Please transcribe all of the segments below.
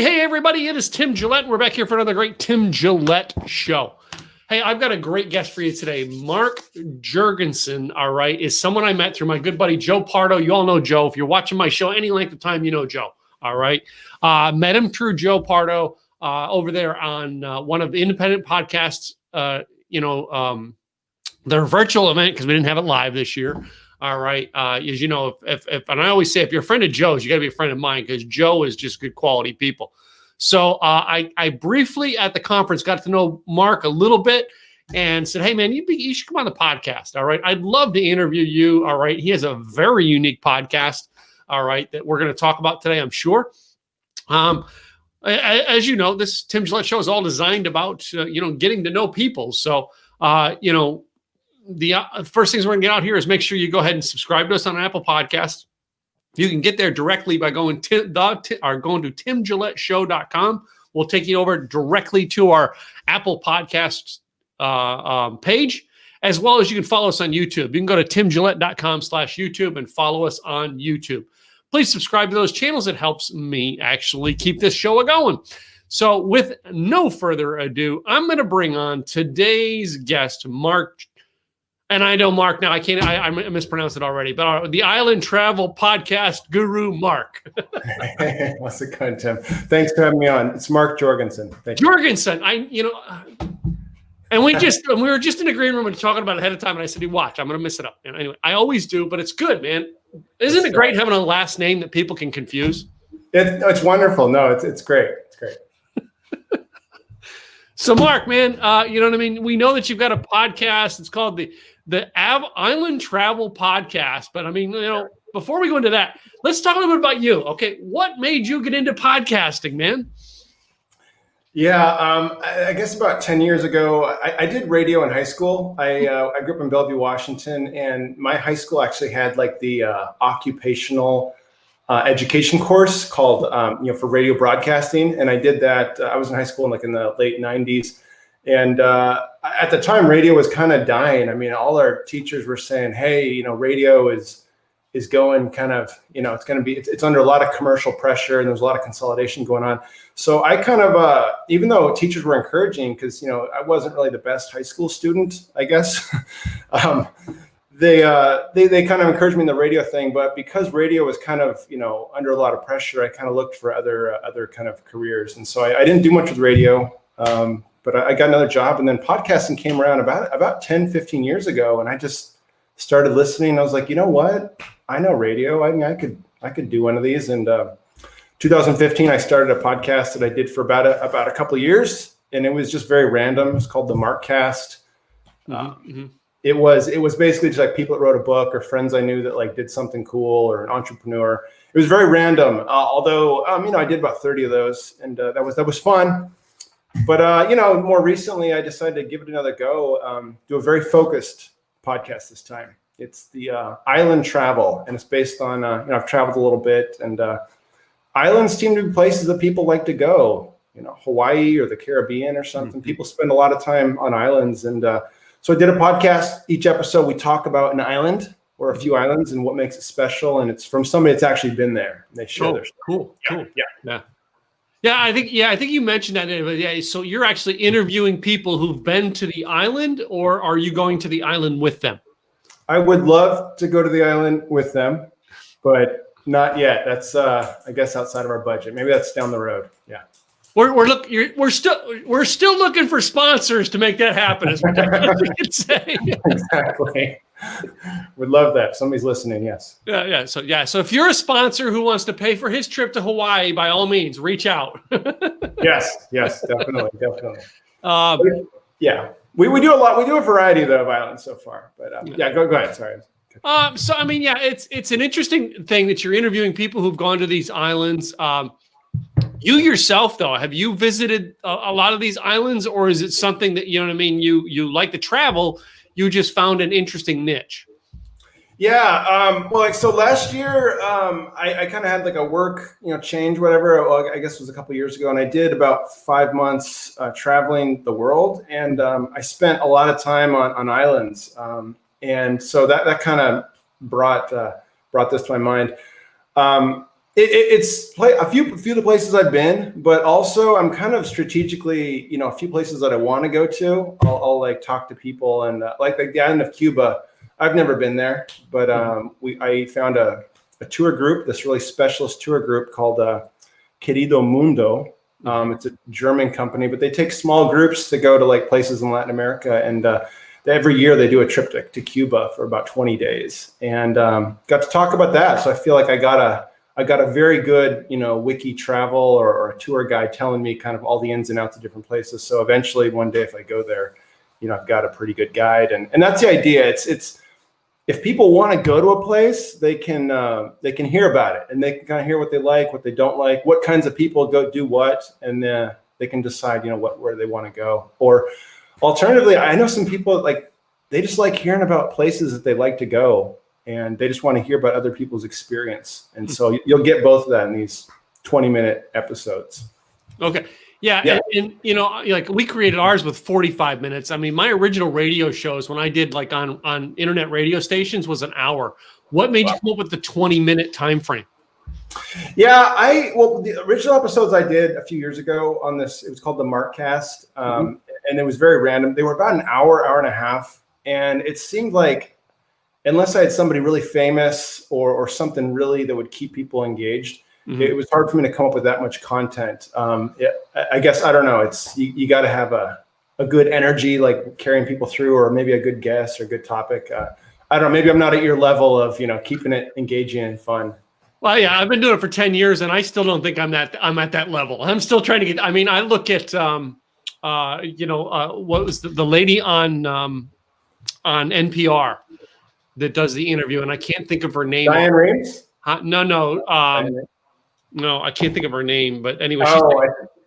Hey, everybody, it is Tim Gillette. We're back here for another great Tim Gillette show. Hey, I've got a great guest for you today. Marc Jorgensen, all right, is someone I met through my good buddy, Joe Pardo. You all know Joe. If you're watching my show any length of time, you know Joe, all right? Met him through Joe Pardo over there on one of the independent podcasts, their virtual event, because we didn't have it live this year. All right. As you know, if and I always say, if you're a friend of Joe's, you got to be a friend of mine, because Joe is just good quality people. So I briefly at the conference got to know Marc a little bit and said, hey, man, you should come on the podcast. All right. I'd love to interview you. All right. He has a very unique podcast. All right. That we're going to talk about today, I'm sure. As you know, this Tim Gillette show is all designed about, getting to know people. So, the first things we're going to get out here is make sure you go ahead and subscribe to us on Apple Podcasts. You can get there directly by going to timgilletteshow.com. We'll take you over directly to our Apple Podcasts page, as well as you can follow us on YouTube. You can go to timgillette.com/YouTube and follow us on YouTube. Please subscribe to those channels. It helps me actually keep this show going. So with no further ado, I'm going to bring on today's guest, Marc. And I know Marc now. I mispronounced it already, but the Island Travel Podcast Guru, Marc. Hey, what's it going, Tim? Thanks for having me on. It's Marc Jorgensen. Jorgensen. And we were just in a green room and talking about it ahead of time. And I said, watch, I'm going to miss it up. And anyway, I always do, but it's good, man. Isn't it great having a last name that people can confuse? It's wonderful. No, it's great. It's great. So Marc, man, you know what I mean? We know that you've got a podcast. It's called the Island Travel Podcast. But I mean, before we go into that, let's talk a little bit about you. Okay. What made you get into podcasting, man? Yeah. I guess about 10 years ago, I did radio in high school. I grew up in Bellevue, Washington, and my high school actually had like the occupational education course called, for radio broadcasting. And I did that. I was in high school in the late 90s. And at the time, radio was kind of dying. I mean, all our teachers were saying, hey, radio is going kind of, it's under a lot of commercial pressure, and there's a lot of consolidation going on. So I kind of, even though teachers were encouraging, because, I wasn't really the best high school student, I guess, they kind of encouraged me in the radio thing. But because radio was kind of, under a lot of pressure, I kind of looked for other kind of careers. And so I didn't do much with radio. But I got another job, and then podcasting came around about 10, 15 years ago. And I just started listening. I was like, you know what? I know radio. I mean, I could do one of these. And 2015, I started a podcast that I did for about a couple of years, and it was just very random. It was called the Marccast. It was basically just like people that wrote a book or friends I knew that did something cool, or an entrepreneur. It was very random. Although, I did about 30 of those, and that was fun. But, more recently, I decided to give it another go, do a very focused podcast this time. It's the Island Travel, and it's based on, I've traveled a little bit, and islands seem to be places that people like to go, Hawaii or the Caribbean or something. Mm-hmm. People spend a lot of time on islands. And so I did a podcast. Each episode, we talk about an island or a few islands and what makes it special. And it's from somebody that's actually been there. And they share their story. Cool. Yeah. Yeah, I think you mentioned that. Yeah, so you're actually interviewing people who've been to the island, or are you going to the island with them? I would love to go to the island with them, but not yet. That's I guess outside of our budget. Maybe that's down the road. Yeah. We're still looking for sponsors to make that happen, as we can say. Exactly. Would love that. Somebody's listening. Yes. Yeah. So if you're a sponsor who wants to pay for his trip to Hawaii, by all means, reach out. Yes, definitely. Yeah. We do a lot. We do a variety though of islands so far, but go ahead. Sorry. So I mean, it's an interesting thing that you're interviewing people who've gone to these islands. You yourself, though, have you visited a lot of these islands, or is it something that, you like to travel, you just found an interesting niche? Yeah. So last year, I kind of had a work, change, whatever. Well, I guess it was a couple of years ago. And I did about 5 months traveling the world. And I spent a lot of time on islands. And so that kind of brought this to my mind. It's a few of the places I've been, but also I'm kind of strategically, a few places that I want to go to. I'll like talk to people and like the island of Cuba. I've never been there, but I found a tour group, this really specialist tour group called Querido Mundo. It's a German company, but they take small groups to go to like places in Latin America, and every year they do a triptych to Cuba for about 20 days, and got to talk about that. So I feel like I got a very good, wiki travel or a tour guide telling me kind of all the ins and outs of different places. So eventually one day if I go there, I've got a pretty good guide, and that's the idea. It's if people want to go to a place, they can hear about it, and they can kind of hear what they like, what they don't like, what kinds of people go do what, and they can decide, where they want to go. Or alternatively, I know some people like they just like hearing about places that they like to go, and they just want to hear about other people's experience. And so you'll get both of that in these 20-minute episodes. Okay. Yeah. And like we created ours with 45 minutes. I mean, my original radio shows when I did like on internet radio stations was an hour. What made you come up with the 20-minute time frame? Yeah, the original episodes I did a few years ago on this, it was called the Marc cast. And it was very random. They were about an hour and a half. And it seemed like, unless I had somebody really famous or something really that would keep people engaged, it was hard for me to come up with that much content. I guess, I don't know. It's you got to have a good energy, like carrying people through, or maybe a good guest or good topic. I don't know. Maybe I'm not at your level of, keeping it engaging and fun. Well, yeah, I've been doing it for 10 years and I still don't think I'm at that level. I'm still trying to get, I mean, I look at, what was the lady on NPR that does the interview, and I can't think of her name. Diane Reeves? No, I can't think of her name, but anyway.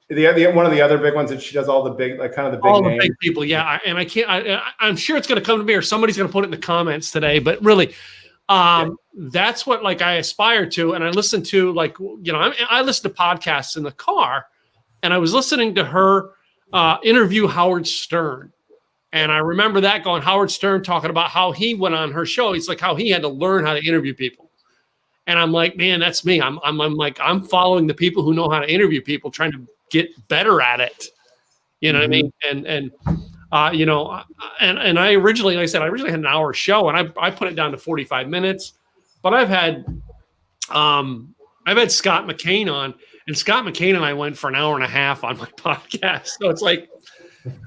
The one of the other big ones that she does all the big, like kind of the big all names. The big people, yeah. And I can't. I'm sure it's going to come to me, or somebody's going to put it in the comments today. But really, that's what like I aspire to, and I listen to I listen to podcasts in the car, and I was listening to her interview Howard Stern. And I remember that going, Howard Stern talking about how he went on her show. It's like how he had to learn how to interview people. And I'm like, man, that's me. I'm following the people who know how to interview people, trying to get better at it. You know what I mean? And I originally, like I said, I originally had an hour show, and I put it down to 45 minutes. But I've had Scott McCain on, and Scott McCain and I went for an hour and a half on my podcast. So it's like,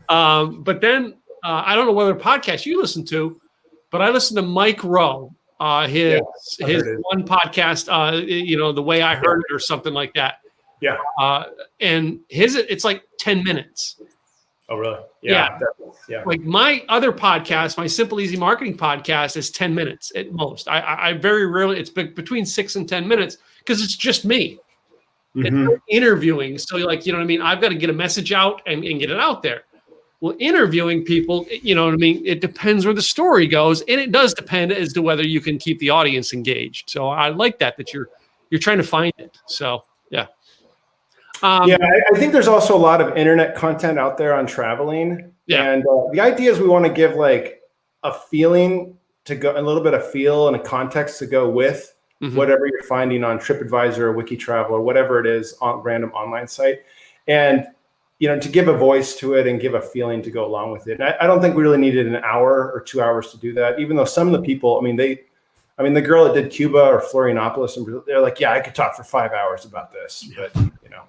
but then I don't know whether podcast you listen to, but I listened to Mike Rowe. His one podcast, The Way I Heard It or something like that. Yeah. And it's like 10 minutes. Oh, really? Yeah. Like my other podcast, my Simple Easy Marketing podcast is 10 minutes at most. I very rarely, it's between 6 and 10 minutes because it's just me. It's no interviewing. So like, you know what I mean? I've got to get a message out and get it out there. Well, interviewing people, you know what I mean? It depends where the story goes, and it does depend as to whether you can keep the audience engaged. So I like that you're trying to find it. So yeah. I think there's also a lot of internet content out there on traveling. Yeah. And the idea is we want to give like a feeling to go, a little bit of feel and a context to go with whatever you're finding on TripAdvisor or WikiTravel or whatever it is on random online site. And to give a voice to it and give a feeling to go along with it. And I don't think we really needed an hour or 2 hours to do that, even though some of the people, the girl that did Cuba or Florianopolis, and they're like, yeah, I could talk for 5 hours about this, but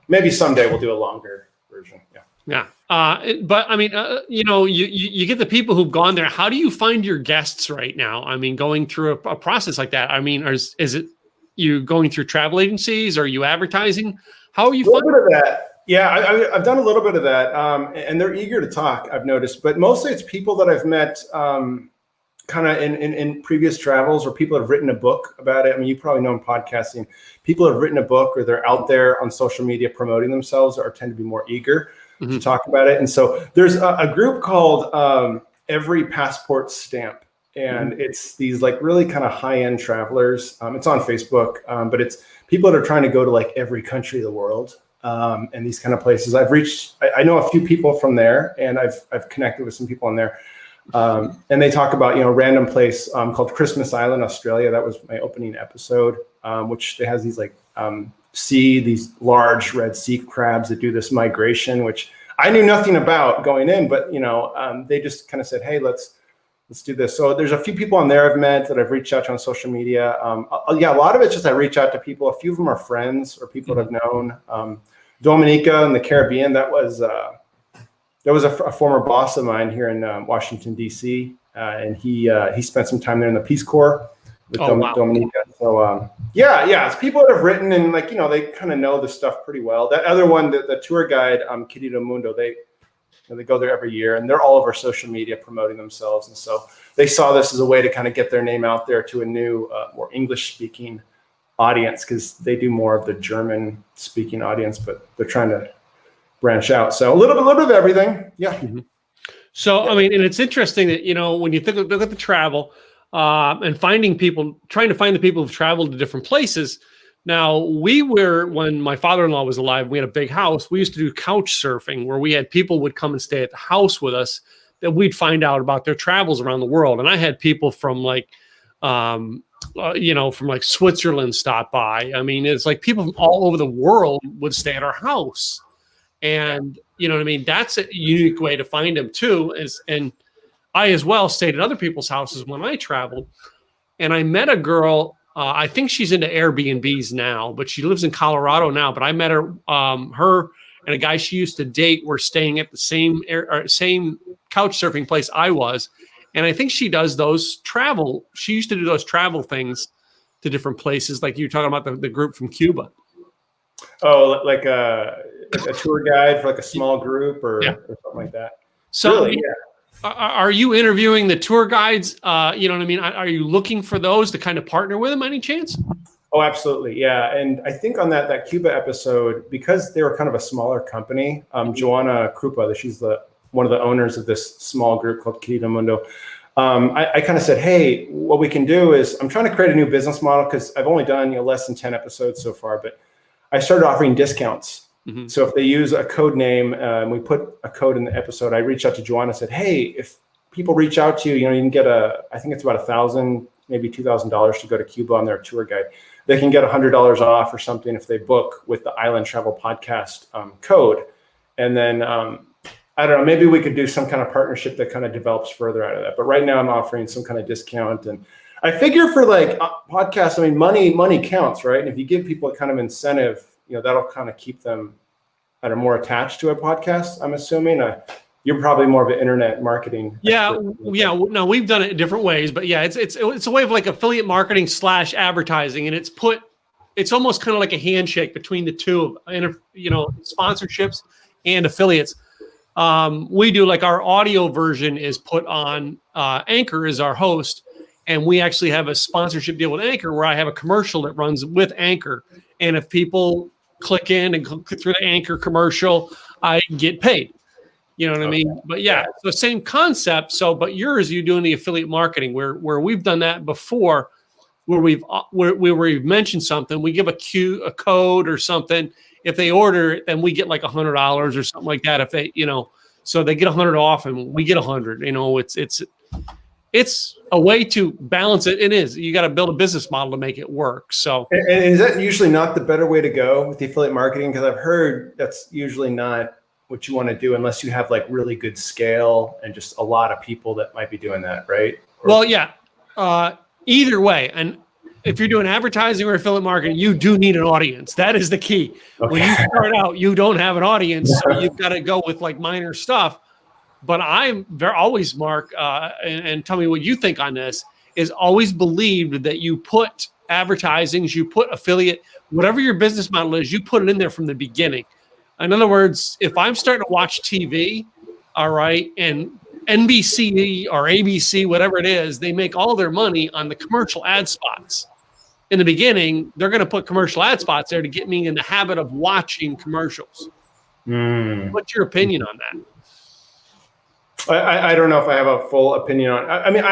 maybe someday we'll do a longer version. Yeah. But I mean, you get the people who've gone there. How do you find your guests right now? I mean, going through a process like that, I mean, is it you going through travel agencies? Are you advertising? How are you finding that? Yeah, I've done a little bit of that, and they're eager to talk, I've noticed. But mostly it's people that I've met kind of in previous travels, or people that have written a book about it. I mean, you probably know in podcasting, people have written a book, or they're out there on social media promoting themselves, or tend to be more eager to talk about it. And so there's a group called Every Passport Stamp. And it's these like really kind of high-end travelers. It's on Facebook, but it's people that are trying to go to like every country of the world. And these kind of places. I know a few people from there, and I've connected with some people on there. And they talk about, random place called Christmas Island, Australia. That was my opening episode. which has these like these large red sea crabs that do this migration, which I knew nothing about going in, but they just kind of said, hey, let's do this. So there's a few people on there I've met that I've reached out to on social media. A lot of it's just I reach out to people. A few of them are friends or people that I've known. Dominica in the Caribbean, that was a former boss of mine here in Washington, D.C., and he spent some time there in the Peace Corps with Dominica. So it's people that have written and they kind of know the stuff pretty well. That other one, the tour guide, Querido Mundo, they go there every year, and they're all over social media promoting themselves. And so they saw this as a way to kind of get their name out there to a new, more English-speaking audience, because they do more of the German-speaking audience, but they're trying to branch out. So a little bit of everything. Yeah. Mm-hmm. So, I mean, and it's interesting that, when you look at the travel and trying to find the people who've traveled to different places. Now, when my father-in-law was alive, we had a big house. We used to do couch surfing, where we had people would come and stay at the house with us, that we'd find out about their travels around the world. And I had people from from Switzerland stop by. I mean, it's like people from all over the world would stay at our house. And you know what I mean? That's a unique way to find them too. And I as well stayed at other people's houses when I traveled. And I met a girl. I think she's into Airbnbs now, but she lives in Colorado now. But I met her, her and a guy she used to date were staying at the same couch surfing place I was. And I think she does those travel. She used to do those travel things to different places, like you were talking about the group from Cuba. Oh, like a tour guide for like a small group or something like that. So, really, are you interviewing the tour guides? You know what I mean? Are you looking for those to kind of partner with them any chance? Oh, absolutely. Yeah. And I think on that Cuba episode, because they were kind of a smaller company, Joanna Krupa, she's one of the owners of this small group called Querido Mundo. I kind of said, hey, what we can do is I'm trying to create a new business model, because I've only done less than 10 episodes so far, but I started offering discounts. Mm-hmm. So if they use a code name, we put a code in the episode, I reached out to Joanna and said, hey, if people reach out to you, you can get I think it's about $1,000, maybe $2,000 to go to Cuba on their tour guide. They can get $100 off or something if they book with the Island Travel Podcast code. And then, I don't know, maybe we could do some kind of partnership that kind of develops further out of that. But right now I'm offering some kind of discount. And I figure for podcasts, I mean, money counts, right? And if you give people a kind of incentive, that'll kind of keep them more attached to a podcast, I'm assuming. You're probably more of an internet marketing expert. No, we've done it in different ways, but it's a way of like affiliate marketing / advertising, and it's almost kind of like a handshake between the two, sponsorships and affiliates. We do, like, our audio version is put on Anchor as our host, and we actually have a sponsorship deal with Anchor where I have a commercial that runs with Anchor, and if people click in and click through the Anchor commercial, I get paid. You know what I mean? But so same concept. So, but yours, you doing the affiliate marketing where we've done that before, where we've mentioned something, we give a code or something. If they order it, then we get like $100 or something like that. If they, so they get $100 off and we get $100. It's a way to balance it. It is. You got to build a business model to make it work. So, and is that usually not the better way to go with the affiliate marketing? Because I've heard that's usually not what you want to do unless you have like really good scale and just a lot of people that might be doing that, right? Either way. And if you're doing advertising or affiliate marketing, you do need an audience. That is the key. Okay. When you start out, you don't have an audience, so you've got to go with like minor stuff. But I'm always, Mark, and tell me what you think on this, is always believed that you put advertisings, you put affiliate, whatever your business model is, you put it in there from the beginning. In other words, if I'm starting to watch TV, all right, and NBC or ABC, whatever it is, they make all their money on the commercial ad spots. In the beginning, they're going to put commercial ad spots there to get me in the habit of watching commercials. What's your opinion on that? I don't know if I have a full opinion on. I mean,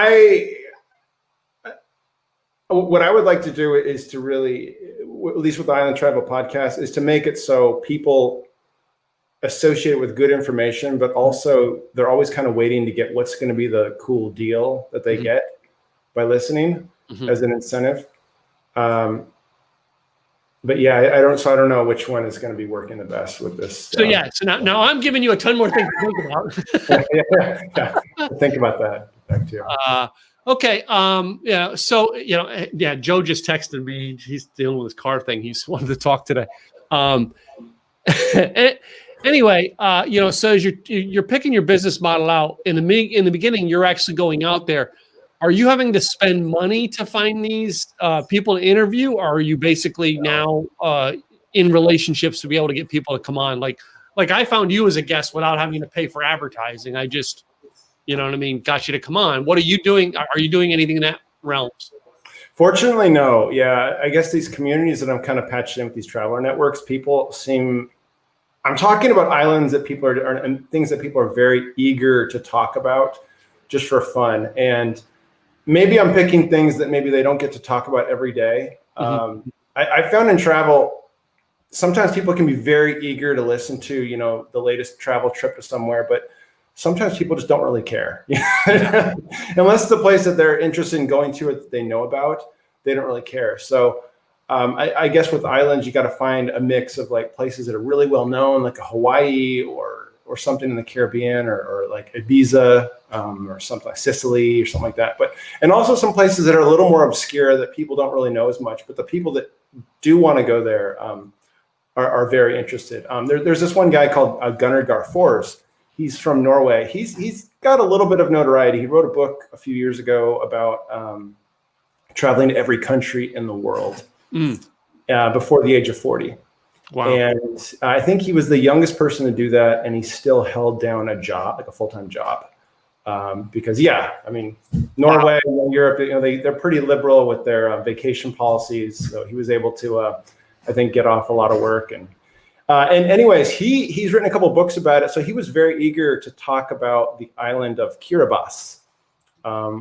what I would like to do is to really, at least with the Island Travel Podcast, is to make it so people associate it with good information, but also they're always kind of waiting to get what's going to be the cool deal that they get by listening as an incentive. but yeah, I don't know which one is going to be working the best with this. So now I'm giving you a ton more things to think about. yeah. Think about that too. Okay. Joe just texted me. He's dealing with his car thing. He's wanted to talk today. Anyway, so as you're picking your business model out in the beginning, you're actually going out there. Are you having to spend money to find these people to interview, or are you basically now in relationships to be able to get people to come on? Like I found you as a guest without having to pay for advertising. I just, you know what I mean, got you to come on. What are you doing? Are you doing anything in that realm? Fortunately, no. Yeah, I guess these communities that I'm kind of patched in with these traveler networks, people seem. I'm talking about islands that people are and things that people are very eager to talk about, just for fun. And maybe I'm picking things that maybe they don't get to talk about every day. Mm-hmm. I found in travel, sometimes people can be very eager to listen to, the latest travel trip to somewhere, but sometimes people just don't really care. Unless it's a place that they're interested in going to or that they know about, they don't really care. So I guess with islands, you got to find a mix of like places that are really well known, like a Hawaii or something in the Caribbean or like Ibiza or something like Sicily or something like that. And also some places that are a little more obscure that people don't really know as much, but the people that do want to go there are very interested. There's this one guy called Gunnar Garfors. He's from Norway. He's got a little bit of notoriety. He wrote a book a few years ago about traveling to every country in the world before the age of 40. Wow. And I think he was the youngest person to do that, and he still held down a job, like a full-time job. Because Norway and Europe, they're pretty liberal with their vacation policies. So he was able to, I think, get off a lot of work. And anyways, he's written a couple of books about it. So he was very eager to talk about the island of Kiribati,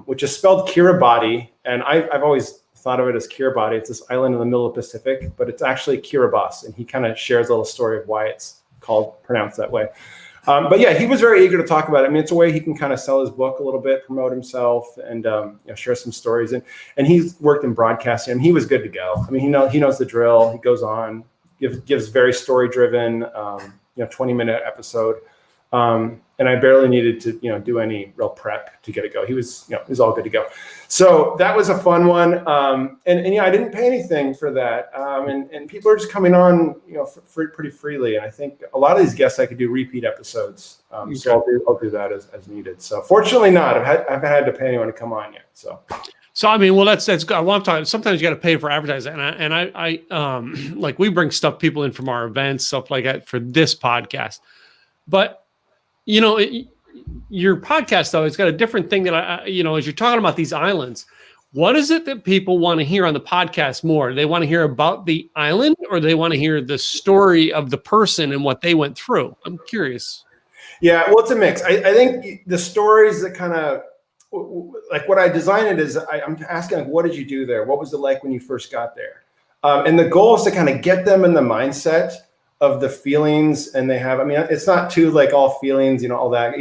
which is spelled Kiribati. And I've always thought of it as Kiribati. It's this island in the middle of the Pacific, but it's actually Kiribati. And he kind of shares a little story of why it's pronounced that way. But yeah, he was very eager to talk about it. I mean, it's a way he can kind of sell his book a little bit, promote himself, and share some stories. And he's worked in broadcasting. I mean, he was good to go. I mean, he knows the drill. He goes on, gives very story-driven, 20-minute episode. And I barely needed to, do any real prep to get it go. He was all good to go. So that was a fun one. And I didn't pay anything for that. And people are just coming on, for pretty freely. And I think a lot of these guests, I could do repeat episodes. So I'll do that as needed. So fortunately not, I haven't had to pay anyone to come on yet. So I mean, well, that's good. Well, I'm talking. Sometimes you got to pay for advertising, and I like we bring people in from our events, stuff like that for this podcast. But your podcast though, it's got a different thing that as you're talking about these islands, what is it that people want to hear on the podcast more? Do they want to hear about the island, or do they want to hear the story of the person and what they went through? I'm curious. Yeah, well, it's a mix. I think the stories that kind of. Like what I designed it is I'm asking, like, what did you do there? What was it like when you first got there? And the goal is to kind of get them in the mindset of the feelings and they have. I mean, it's not too like all feelings, all that,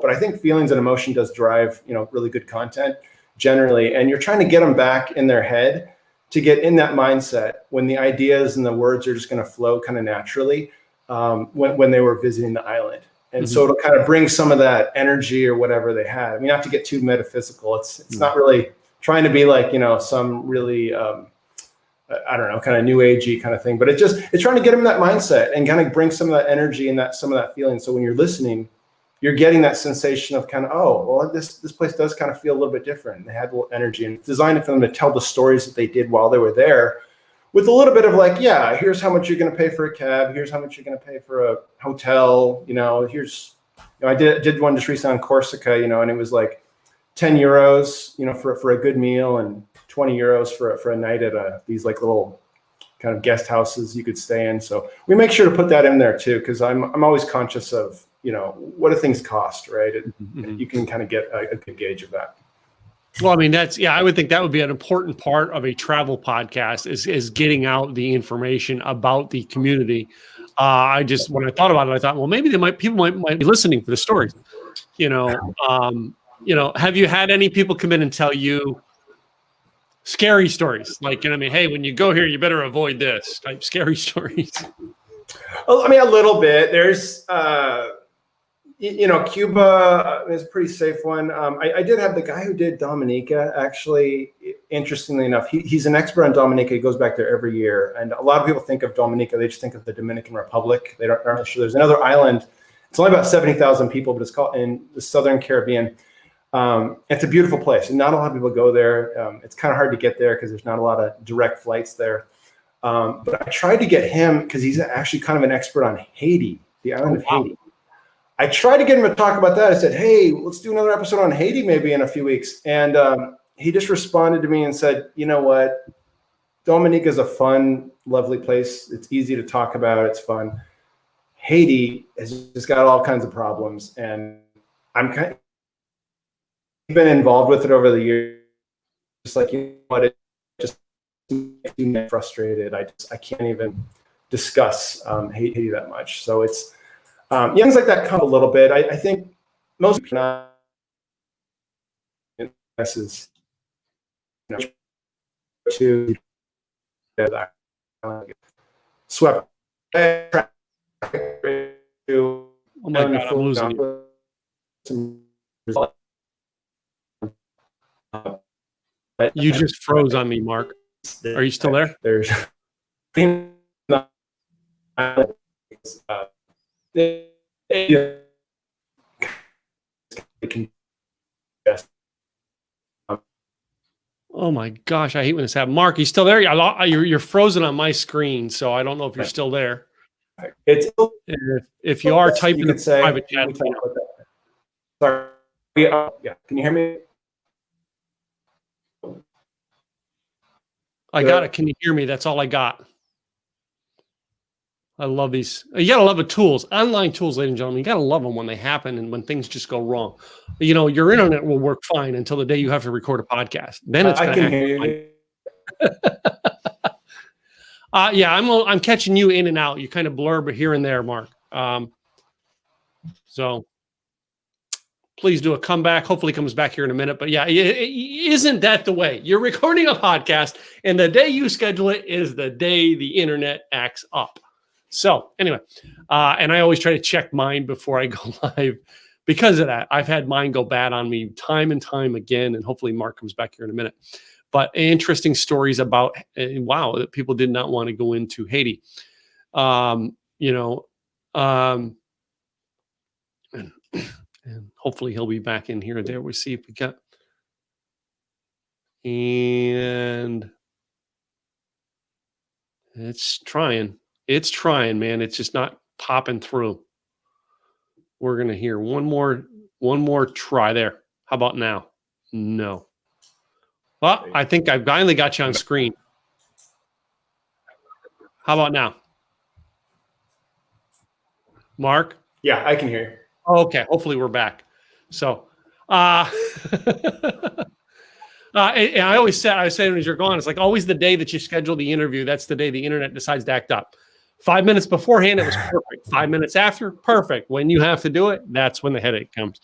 but I think feelings and emotion does drive, really good content generally. And you're trying to get them back in their head to get in that mindset when the ideas and the words are just going to flow kind of naturally when they were visiting the island. And so it'll kind of bring some of that energy or whatever they have. I mean, not to get too metaphysical. It's not really trying to be like, some really, I don't know, kind of new agey kind of thing. But it's trying to get them in that mindset and kind of bring some of that energy and some of that feeling. So when you're listening, you're getting that sensation of kind of, oh, well, this place does kind of feel a little bit different. They had a little energy, and it's designed for them to tell the stories that they did while they were there. With a little bit of like, yeah, here's how much you're going to pay for a cab. Here's how much you're going to pay for a hotel. Here's, I did one just recently on Corsica, and it was like 10 euros, for a good meal, and 20 euros for a night at these like little kind of guest houses you could stay in. So we make sure to put that in there too, because I'm always conscious of, what do things cost, right? You can kind of get a good gauge of that. Well, I mean, I would think that would be an important part of a travel podcast is getting out the information about the community. When I thought about it, I thought, well, maybe people might be listening for the stories. Have you had any people come in and tell you, Scary stories, like, I mean, hey, when you go here, you better avoid this type scary stories. Well, I mean, a little bit. There's, Cuba is a pretty safe one. I did have the guy who did Dominica, actually, interestingly enough, he's an expert on Dominica. He goes back there every year. And a lot of people think of Dominica, they just think of the Dominican Republic. They aren't really sure. There's another island. It's only about 70,000 people, but it's called in the Southern Caribbean. It's a beautiful place, and not a lot of people go there. It's kind of hard to get there because there's not a lot of direct flights there. But I tried to get him because he's actually kind of an expert on Haiti, the island of Haiti. I tried to get him to talk about that. I said, hey, let's do another episode on Haiti maybe in a few weeks. And he just responded to me and said, you know what? Dominica is a fun, lovely place. It's easy to talk about. It's fun. Haiti has just got all kinds of problems. And I'm kind of been involved with it over the years. Just like, you know what? It just makes me frustrated. I can't even discuss Haiti that much. So it's, things like that come a little bit. I think most people are not is to swept. Oh my God, I'm losing you. You just froze on me, Mark. Are you still there? There's oh my gosh, I hate when this happens. Mark, you still there? You're frozen on my screen, so I don't know if you're still there. If you are, type in the private chat. Sorry. Yeah, can you hear me? I got it. Can you hear me? That's all I got. I love these. You got to love the tools. Online tools, ladies and gentlemen. You got to love them when they happen and when things just go wrong. You know, your internet will work fine until the day you have to record a podcast. Then it's going to happen. Yeah, I'm catching you in and out. You kind of blur, but here and there, Mark. So please do a comeback. Hopefully comes back here in a minute. But yeah, isn't that the way? You're recording a podcast, and the day you schedule it is the day the internet acts up. So anyway, and I always try to check mine before I go live because of that. I've had mine go bad on me time and time again, and hopefully Mark comes back here in a minute. But interesting stories about, wow, that people did not want to go into Haiti. And hopefully he'll be back in here. There we see if we got. And it's trying. It's trying, man. It's just not popping through. We're going to hear one more try there. How about now? No. Well, I think I've finally got you on screen. How about now? Mark? Yeah, I can hear you. Okay, hopefully we're back. So, and I always say when you're gone, it's like always the day that you schedule the interview, that's the day the internet decides to act up. 5 minutes beforehand, it was perfect. 5 minutes after, perfect. When you have to do it, that's when the headache comes.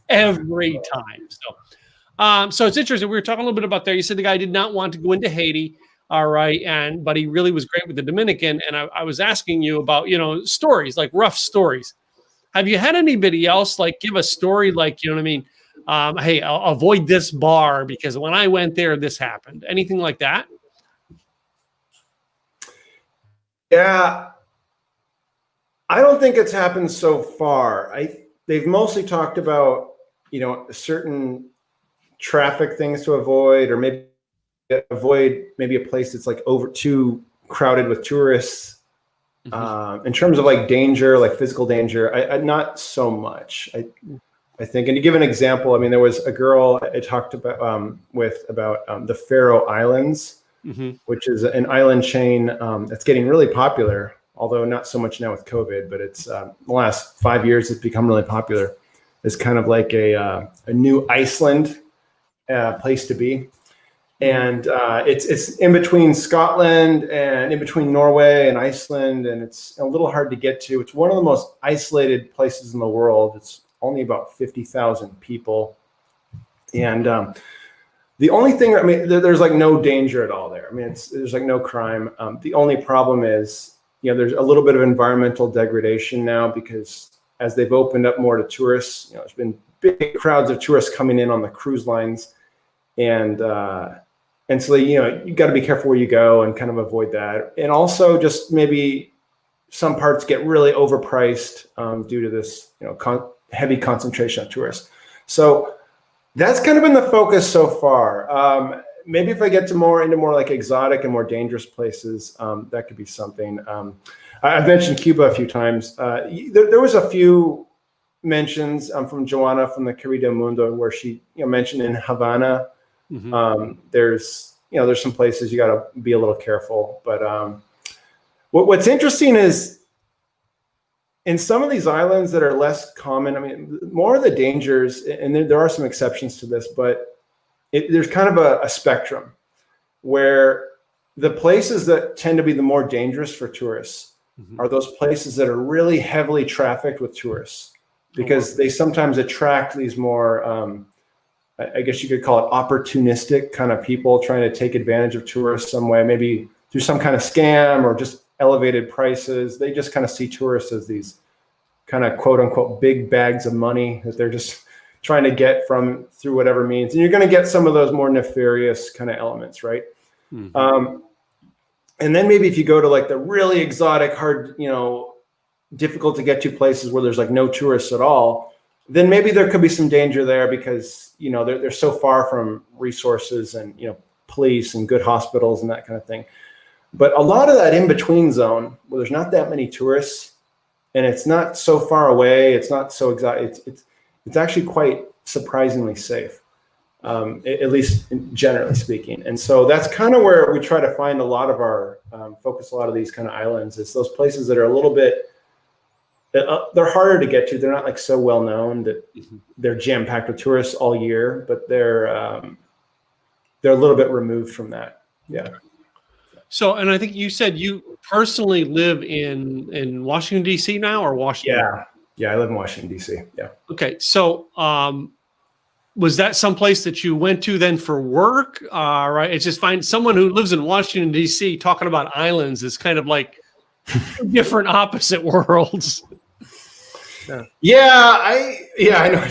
Every time. So it's interesting. We were talking a little bit about there. You said the guy did not want to go into Haiti. All right. But he really was great with the Dominican. And I was asking you about, stories, like rough stories. Have you had anybody else like give a story like, you know what I mean? Hey, I'll avoid this bar because when I went there, this happened. Anything like that? Yeah. I don't think it's happened so far. They've mostly talked about, certain traffic things to avoid, or maybe avoid maybe a place that's like over too crowded with tourists. In terms of like danger, like physical danger, I not so much. I think, and to give an example, I mean, there was a girl I talked about about the Faroe Islands, which is an island chain that's getting really popular, although not so much now with COVID, but it's the last 5 years it's become really popular. It's kind of like a new Iceland place to be. And it's in between Scotland and in between Norway and Iceland, and it's a little hard to get to. It's one of the most isolated places in the world. It's only about 50,000 people. And the only thing, I mean, there's like no danger at all there. I mean, there's like no crime. The only problem is, there's a little bit of environmental degradation now because as they've opened up more to tourists, there's been big crowds of tourists coming in on the cruise lines, and so you got to be careful where you go and kind of avoid that. And also, just maybe some parts get really overpriced due to this, heavy concentration of tourists. So that's kind of been the focus so far. Maybe if I get into more like exotic and more dangerous places, that could be something. I've mentioned Cuba a few times. There was a few mentions from Joanna from the Querido Mundo where she mentioned in Havana. Mm-hmm. There's some places you got to be a little careful. But what's interesting is in some of these islands that are less common, I mean, more of the dangers, and there are some exceptions to this, but there's kind of a spectrum where the places that tend to be the more dangerous for tourists mm-hmm. are those places that are really heavily trafficked with tourists because they sometimes attract these more, I guess you could call it opportunistic kind of people trying to take advantage of tourists some way, maybe through some kind of scam or just elevated prices. They just kind of see tourists as these kind of quote unquote big bags of money that they're just trying to get through whatever means. And you're going to get some of those more nefarious kind of elements, right? Mm-hmm. And then maybe if you go to like the really exotic, hard, difficult to get to places where there's like no tourists at all, then maybe there could be some danger there because, they're so far from resources and, police and good hospitals and that kind of thing. But a lot of that in-between zone where there's not that many tourists and it's not so far away, it's not so exotic, it's actually quite surprisingly safe, at least generally speaking. And so that's kind of where we try to find a lot of our focus, a lot of these kind of islands. It's those places that are a little bit, they're harder to get to. They're not like so well known that they're jam-packed with tourists all year, but they're a little bit removed from that. Yeah. So, and I think you said you personally live in Washington, D.C. now, or Washington? Yeah, I live in Washington, D.C. Yeah. Okay. So was that someplace that you went to then for work? Right. It's just find someone who lives in Washington, D.C. talking about islands is kind of like different opposite worlds. Yeah, I know.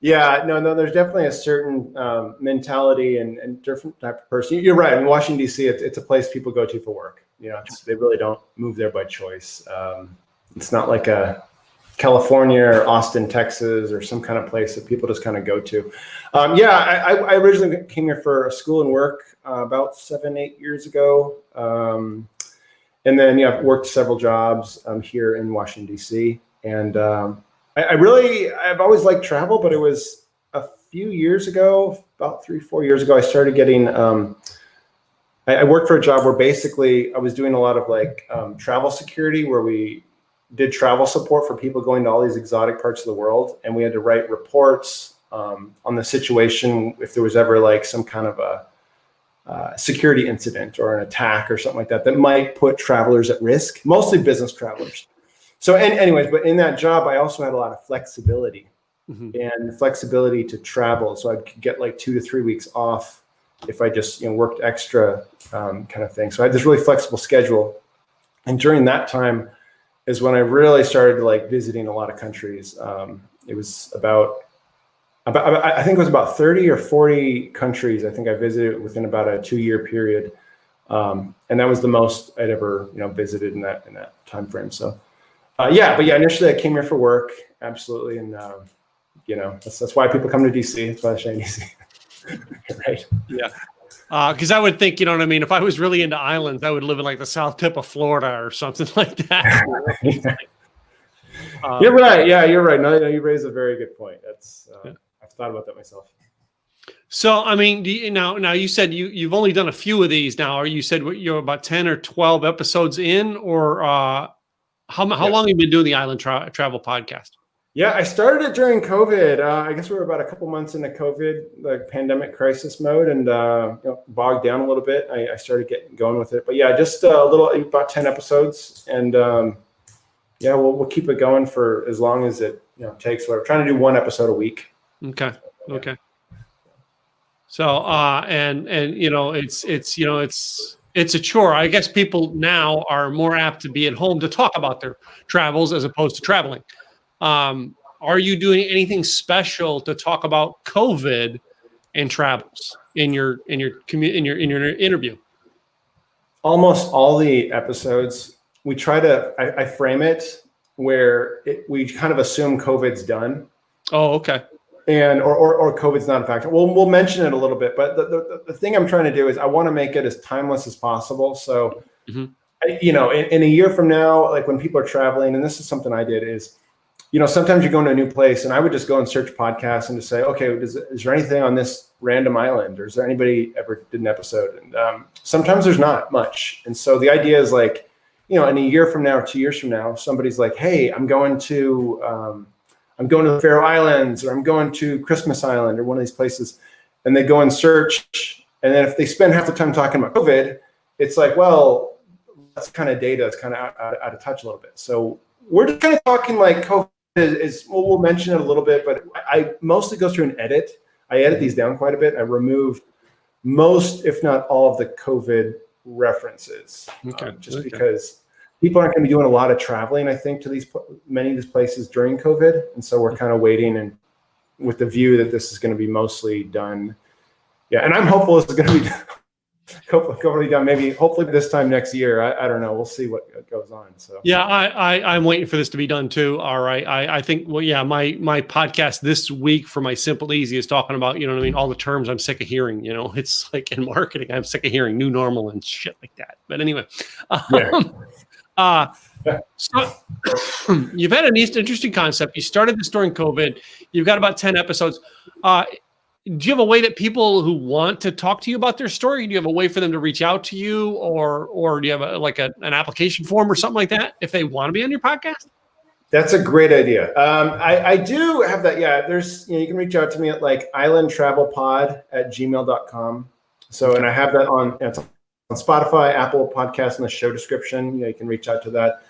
Yeah, no, there's definitely a certain mentality and different type of person. You're right. In Washington, D.C., it's a place people go to for work. They really don't move there by choice. It's not like a California or Austin, Texas, or some kind of place that people just kind of go to. I originally came here for school and work about 7-8 years ago. And then, I've worked several jobs here in Washington, D.C. And I've always liked travel, but it was a few years ago, about 3-4 years ago, I started getting, I worked for a job where basically I was doing a lot of like travel security, where we did travel support for people going to all these exotic parts of the world. And we had to write reports on the situation if there was ever like some kind of a security incident or an attack or something like that might put travelers at risk, mostly business travelers. So anyways, but in that job, I also had a lot of flexibility and flexibility to travel. So I could get like 2 to 3 weeks off if I just worked extra kind of thing. So I had this really flexible schedule. And during that time is when I really started like visiting a lot of countries. It was about I think it was about 30 or 40 countries. I think I visited within about a 2-year period. And that was the most I'd ever visited in that time frame. So. Initially I came here for work, absolutely, and that's why people come to DC. That's why I stay in DC, right? Yeah, because I would think, if I was really into islands, I would live in like the south tip of Florida or something like that. You're right. Yeah, you're right. No, you raise a very good point. That's I've thought about that myself. So, now you said you've only done a few of these now, or you said you're about 10 or 12 episodes in, or how long have you been doing the Island Travel Podcast? Yeah, I started it during COVID. I guess we were about a couple months into COVID, the pandemic crisis mode, and bogged down a little bit. I started getting going with it. But yeah, just about 10 episodes. And we'll keep it going for as long as it takes. We're trying to do one episode a week. Okay. So, and you know, it's a chore. I guess people now are more apt to be at home to talk about their travels as opposed to traveling. Are you doing anything special to talk about COVID and travels in your interview? Almost all the episodes, we try to, I frame it where we kind of assume COVID's done. Oh, okay. And or COVID's not a factor. We'll mention it a little bit, but the thing I'm trying to do is I want to make it as timeless as possible. So, you know, in a year from now, like when people are traveling, and this is something I did is, you know, sometimes you go into a new place and I would just go and search podcasts and just say, okay, is there anything on this random island, or is there anybody ever did an episode? And sometimes there's not much. And so the idea is like, you know, in a year from now or 2 years from now, somebody's like, hey, I'm going to the Faroe Islands, or I'm going to Christmas Island, or one of these places. And they go and search. And then if they spend half the time talking about COVID, it's like, well, that's kind of data. It's kind of out of touch a little bit. So we're just kind of talking like COVID is we'll mention it a little bit, but I mostly go through and edit. I edit these down quite a bit. I removed most, if not all, of the COVID references, because people aren't going to be doing a lot of traveling, I think, to many of these places during COVID. And so we're kind of waiting and with the view that this is going to be mostly done. Yeah. And I'm hopeful this is going to be hopefully done maybe hopefully this time next year. I don't know. We'll see what goes on. So yeah, I'm waiting for this to be done too. All right. I think, well, yeah, my podcast this week for my Simple Easy is talking about, you know what I mean, all the terms I'm sick of hearing. You know, it's like in marketing, I'm sick of hearing new normal and shit like that. But anyway, so you've had an interesting concept. You started this during COVID. You've got about 10 episodes. Do you have a way that people who want to talk to you about their story, do you have a way for them to reach out to you, or do you have an application form or something like that if they want to be on your podcast? That's a great idea. I do have that. Yeah, there's, you can reach out to me at like islandtravelpod@gmail.com. So, and I have that on Spotify, Apple Podcasts, in the show description. You can reach out to that.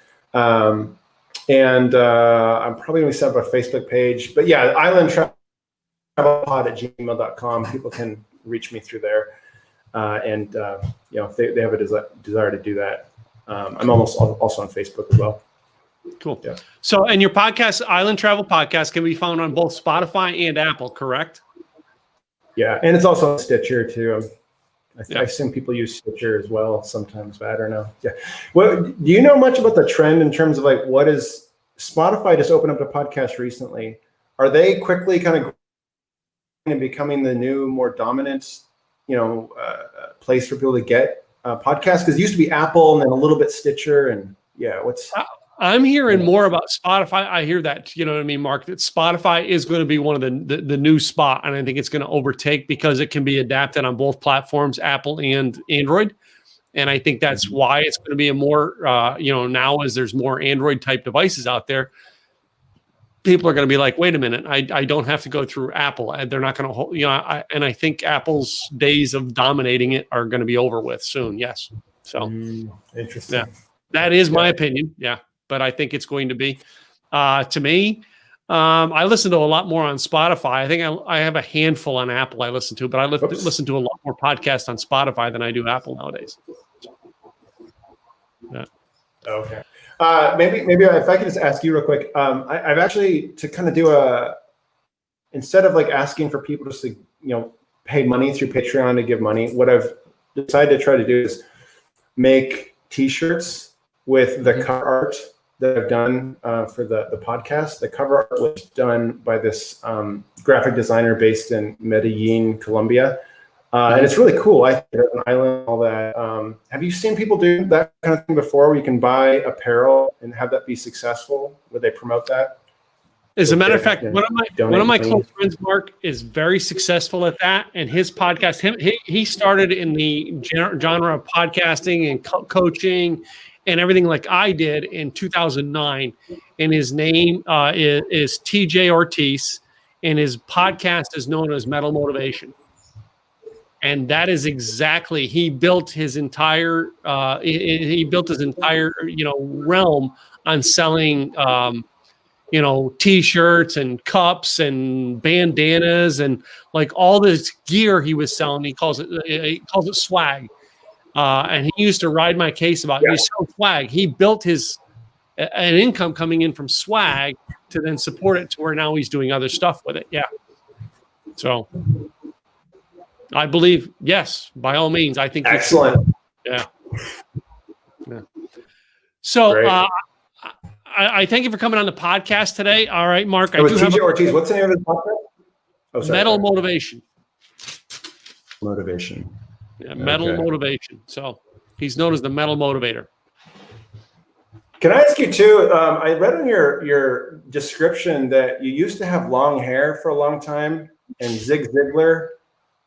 And I'm probably going to set up a Facebook page, but yeah, islandtravelpod@gmail.com. People can reach me through there. And if they have a desire to do that, I'm also on Facebook as well. Cool. Yeah. So, and your podcast, Island Travel Podcast, can be found on both Spotify and Apple, correct? Yeah. And it's also on Stitcher too. I assume people use Stitcher as well sometimes, but I don't know. Yeah. Well, do you know much about the trend in terms of like, what is Spotify just opened up a podcast recently? Are they quickly kind of and becoming the new, more dominant, place for people to get podcasts? Because it used to be Apple and then a little bit Stitcher, and I'm hearing more about Spotify. I hear that, you know what I mean, Mark, that Spotify is going to be one of the new spot, and I think it's going to overtake because it can be adapted on both platforms, Apple and Android. And I think that's why it's going to be a more, now as there's more Android type devices out there, people are going to be like, wait a minute, I don't have to go through Apple. And they're not going to hold, and I think Apple's days of dominating it are going to be over with soon. Yes. So interesting. Yeah, that is my opinion. Yeah. But I think it's going to be, to me, I listen to a lot more on Spotify. I think I have a handful on Apple I listen to, but I listen to a lot more podcasts on Spotify than I do Apple nowadays. Yeah. Okay. Maybe if I could just ask you real quick, I've actually, to kind of do instead of like asking for people just to, pay money through Patreon to give money, what I've decided to try to do is make t-shirts with the cover art that I've done for the podcast. The cover art was done by this graphic designer based in Medellin, Colombia. And it's really cool. I think there's an island, all that. Have you seen people do that kind of thing before, where you can buy apparel and have that be successful? Would they promote that? As a matter of fact, one of my close friends, Mark, is very successful at that. And his podcast, he started in the genre of podcasting and coaching and everything like I did in 2009. And his name is TJ Ortiz, and his podcast is known as Metal Motivation. And that is exactly, he built his entire realm on selling, T-shirts and cups and bandanas and like all this gear he was selling. He calls it swag. And he used to ride my case about you sell swag. He built an income coming in from swag to then support it to where now he's doing other stuff with it. Yeah. So I believe, yes, by all means, I think. Excellent. Yeah. So I thank you for coming on the podcast today. All right, Marc. It was TJ Ortiz. What's the name of the podcast? Oh, sorry. Metal Motivation. Motivation. Yeah, Metal Motivation. So he's known as the Metal Motivator. Can I ask you too? I read in your description that you used to have long hair for a long time, and Zig Ziglar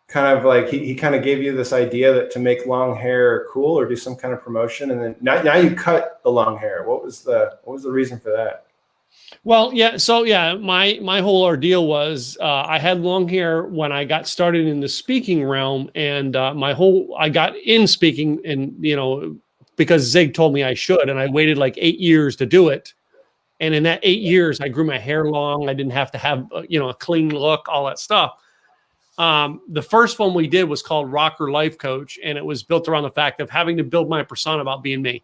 kind of like he kind of gave you this idea that to make long hair cool or do some kind of promotion, and then now you cut the long hair. What was the reason for that? Well, yeah. So yeah, my whole ordeal was I had long hair when I got started in the speaking realm, and I got in speaking, and because Zig told me I should, and I waited like 8 years to do it. And in that 8 years, I grew my hair long. I didn't have to have a clean look, all that stuff. The first one we did was called Rocker Life Coach, and it was built around the fact of having to build my persona about being me.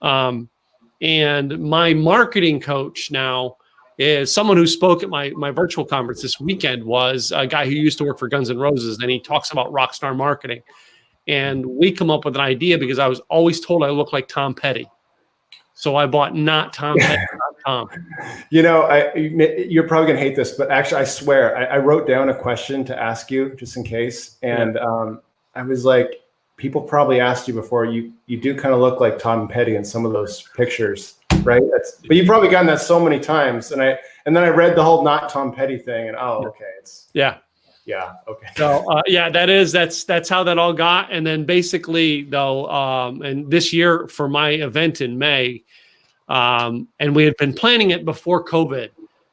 And my marketing coach now is someone who spoke at my virtual conference this weekend, was a guy who used to work for Guns N' Roses, and he talks about rockstar marketing. And we come up with an idea because I was always told I look like Tom Petty. So I bought not Tom Petty, not Tom. You're probably going to hate this, but actually, I swear, I wrote down a question to ask you just in case. And I was like, people probably asked you before, you do kind of look like Tom Petty in some of those pictures, right? But you've probably gotten that so many times. And then I read the whole not Tom Petty thing, and yeah. Okay. So that's how that all got. And then basically though, and this year for my event in May, and we had been planning it before COVID,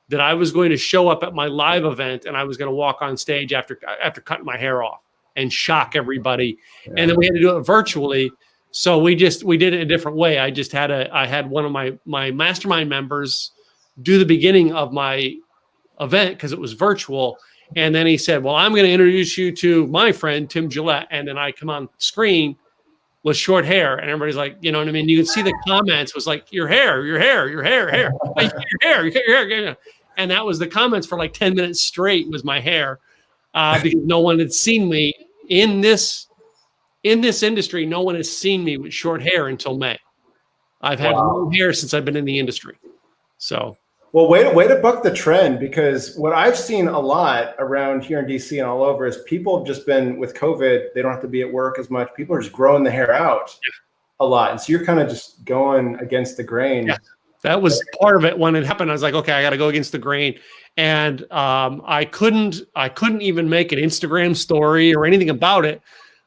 that I was going to show up at my live event and I was going to walk on stage after cutting my hair off and shock everybody. Yeah. And then we had to do it virtually. So we did it a different way. I had one of my mastermind members do the beginning of my event because it was virtual. And then he said, well, I'm going to introduce you to my friend, Tim Gillette. And then I come on screen with short hair. And everybody's like, you know what I mean? You can see the comments was like, your hair. Like, your hair. And that was the comments for like 10 minutes straight was my hair. Because no one had seen me in this industry. No one has seen me with short hair until May. I've had long hair since I've been in the industry. So. Well, way to buck the trend, because what I've seen a lot around here in DC and all over is people have just been with COVID. They don't have to be at work as much. People are just growing the hair out a lot. And so you're kind of just going against the grain. Yeah, that was part of it. When it happened, I was like, okay, I got to go against the grain. And I couldn't even make an Instagram story or anything about it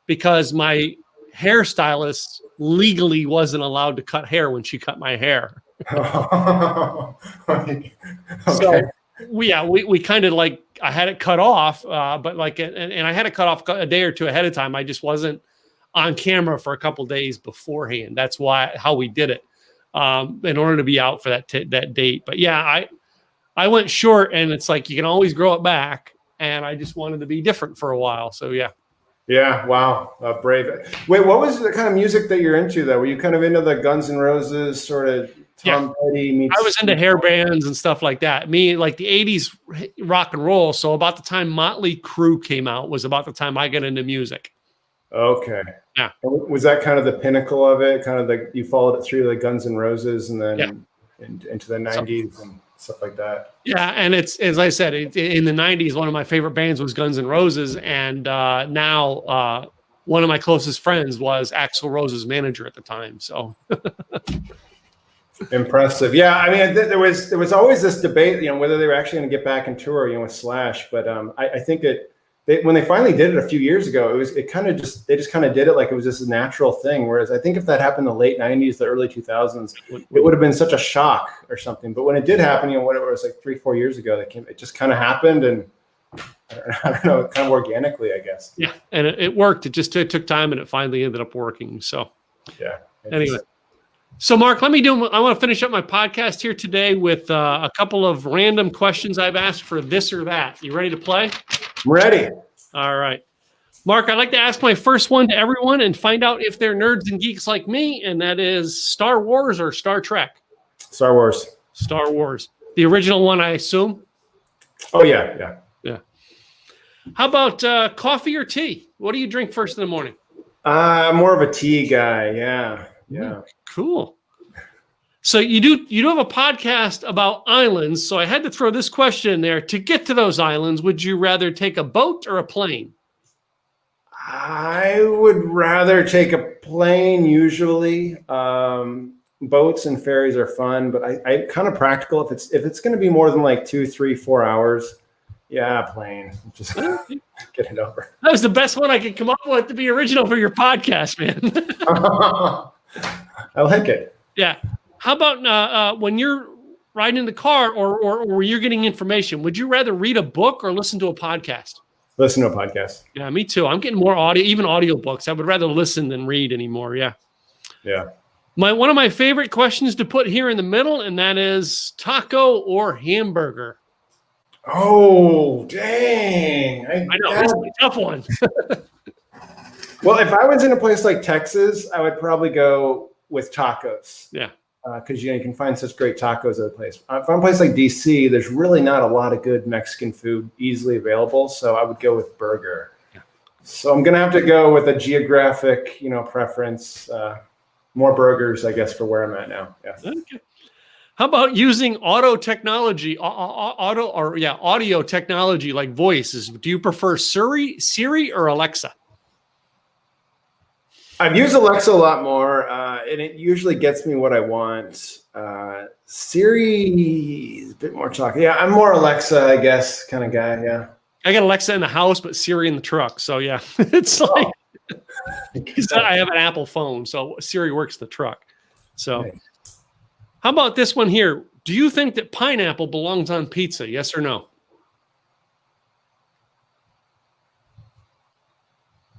because my hairstylist legally wasn't allowed to cut hair when she cut my hair. Okay. So we kind of like, I had it cut off, but like, and I had it cut off a day or two ahead of time. I just wasn't on camera for a couple of days beforehand. That's how we did it, in order to be out for that date. But yeah, I went short, and it's like, you can always grow it back. And I just wanted to be different for a while. So yeah. Yeah. Wow. Brave. Wait, what was the kind of music that you're into though? Were you kind of into the Guns N' Roses sort of Tom Petty meets? I was into hair bands and stuff like that. Me, like the 80s rock and roll. So about the time Motley Crue came out was about the time I got into music. Okay. Yeah. Was that kind of the pinnacle of it? Kind of you followed it through the Guns N' Roses and then into the 90s and stuff like that. Yeah, and it's, as I said, in the 90s, one of my favorite bands was Guns N' Roses, and now one of my closest friends was Axl Rose's manager at the time. So impressive. Yeah, I mean, there was always this debate, whether they were actually going to get back and tour, with Slash. But I think that when they finally did it a few years ago, they just kind of did it like it was just a natural thing. Whereas I think if that happened in the late 90s, the early 2000s, it would have been such a shock or something. But when it did happen, whatever it was, like 3-4 years ago, it just kind of happened, and I don't know, kind of organically, I guess. Yeah, and it worked. It just took time, and it finally ended up working. So yeah. Anyway. So, Mark, I want to finish up my podcast here today with a couple of random questions I've asked for this or that. You ready to play? I'm ready. All right. Mark, I'd like to ask my first one to everyone and find out if they're nerds and geeks like me, and that is Star Wars or Star Trek? Star Wars. Star Wars. The original one, I assume? Oh, yeah. How about coffee or tea? What do you drink first in the morning? I'm more of a tea guy. Yeah. Cool. So you do have a podcast about islands, so I had to throw this question in there. To get to those islands, would you rather take a boat or a plane? I would rather take a plane usually. Boats and ferries are fun, but I kind of practical. If it's going to be more than like 2, 3, 4 hours, yeah, plane. Just get it over. That was the best one I could come up with to be original for your podcast, man. I like it. Yeah. How about when you're riding in the car or you're getting information, would you rather read a book or listen to a podcast? Listen to a podcast. Yeah, me too. I'm getting more audio, even audiobooks. I would rather listen than read anymore. Yeah. Yeah. One of my favorite questions to put here in the middle, and that is taco or hamburger. Oh, dang. I know. This is a tough one. Well, if I was in a place like Texas, I would probably go with tacos. Yeah. Because you can find such great tacos at a place. If I'm in a place like DC, there's really not a lot of good Mexican food easily available, so I would go with burger. Yeah. So I'm gonna have to go with a geographic, preference. More burgers, I guess, for where I'm at now. Yeah. Okay. How about using audio technology like voices? Do you prefer Siri, or Alexa? I've used Alexa a lot more, and it usually gets me what I want. Siri is a bit more talky. Yeah, I'm more Alexa, I guess, kind of guy. Yeah. I got Alexa in the house, but Siri in the truck. So yeah, it's like I have an Apple phone, so Siri works the truck. So, nice. How about this one here? Do you think that pineapple belongs on pizza? Yes or no?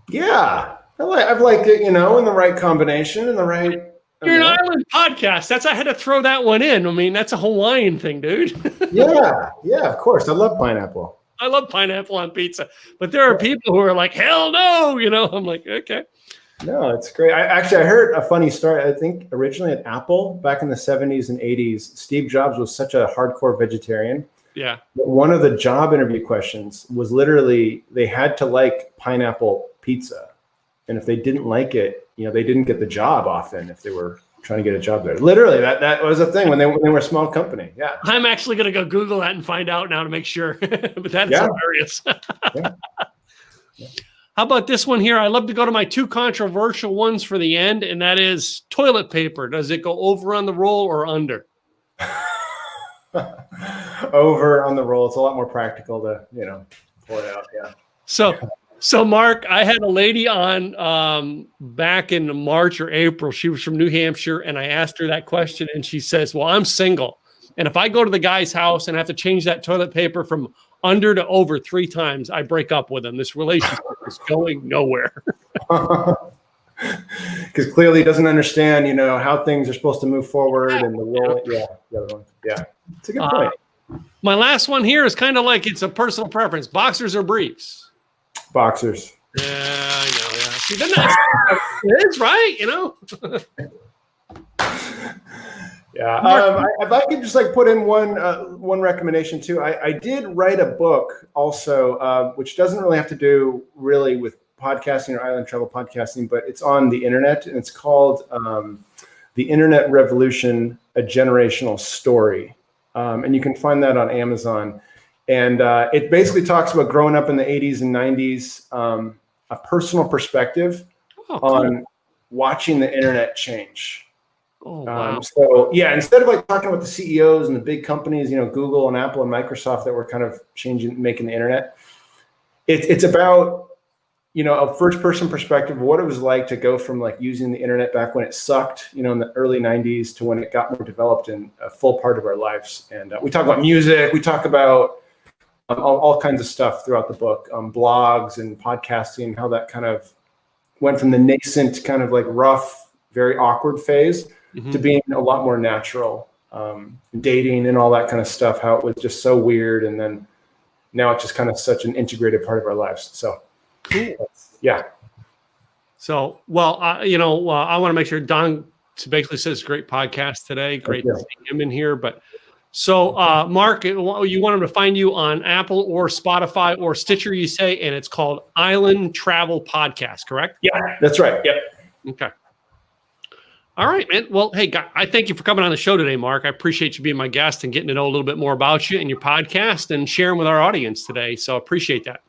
Yeah. I've liked it, in the right combination, in the right. You're an island podcast. I had to throw that one in. I mean, that's a Hawaiian thing, dude. Yeah, of course. I love pineapple. I love pineapple on pizza, but there are people who are like, hell no, I'm like, okay. No, it's great. I heard a funny story. I think originally at Apple back in the 70s and 80s, Steve Jobs was such a hardcore vegetarian. Yeah. But one of the job interview questions was literally they had to like pineapple pizza. And if they didn't like it, they didn't get the job often if they were trying to get a job there. Literally, that was a thing when they were a small company. Yeah. I'm actually going to go Google that and find out now to make sure. But that's hilarious. Yeah. How about this one here? I love to go to my 2 controversial ones for the end, and that is toilet paper. Does it go over on the roll or under? Over on the roll. It's a lot more practical to, pour it out. Yeah. So Mark, I had a lady on back in March or April. She was from New Hampshire, and I asked her that question, and she says, well, I'm single. And if I go to the guy's house and have to change that toilet paper from under to over 3 times, I break up with him. This relationship is going nowhere. Because clearly he doesn't understand, how things are supposed to move forward and the role. Yeah. It's a good point. My last one here is kind of like it's a personal preference. Boxers or briefs? Boxers. Yeah, I know. Yeah. See, then it is, right? Yeah. If I could just put in one recommendation too, I did write a book also, which doesn't really have to do really with podcasting or island travel podcasting, but it's on the internet and it's called The Internet Revolution: A Generational Story. And you can find that on Amazon. And it basically talks about growing up in the 80s and 90s, a personal perspective on watching the internet change. Oh, wow. So yeah, instead of talking about the CEOs and the big companies, Google and Apple and Microsoft that were kind of making the internet, it's about, a first person perspective of what it was like to go from using the internet back when it sucked, in the early 90s to when it got more developed and a full part of our lives. And we talk about music, we talk about all kinds of stuff throughout the book, blogs and podcasting, how that kind of went from the nascent kind of rough, very awkward phase to being a lot more natural. Dating and all that kind of stuff, how it was just so weird. And then now it's just kind of such an integrated part of our lives. So, cool. Yeah. So, well, I want to make sure Don basically says great podcast today. Great to see him in here. But so, Marc, you want him to find you on Apple or Spotify or Stitcher, you say, and it's called Island Travel Podcast, correct? Yeah, that's right. Yep. Okay. All right, man. Well, hey, I thank you for coming on the show today, Marc. I appreciate you being my guest and getting to know a little bit more about you and your podcast and sharing with our audience today. So I appreciate that.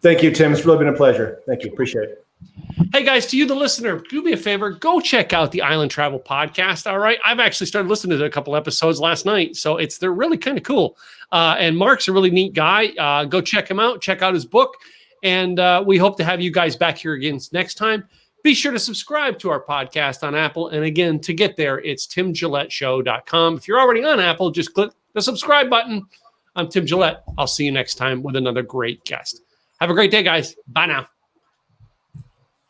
Thank you, Tim. It's really been a pleasure. Thank you. Appreciate it. Hey, guys, to you, the listener, do me a favor. Go check out the Island Travel Podcast, all right? I've actually started listening to a couple episodes last night, so they're really kind of cool. And Marc's a really neat guy. Go check him out. Check out his book. And we hope to have you guys back here again next time. Be sure to subscribe to our podcast on Apple. And again, to get there, it's timgilletteshow.com. If you're already on Apple, just click the subscribe button. I'm Tim Gillette. I'll see you next time with another great guest. Have a great day, guys. Bye now.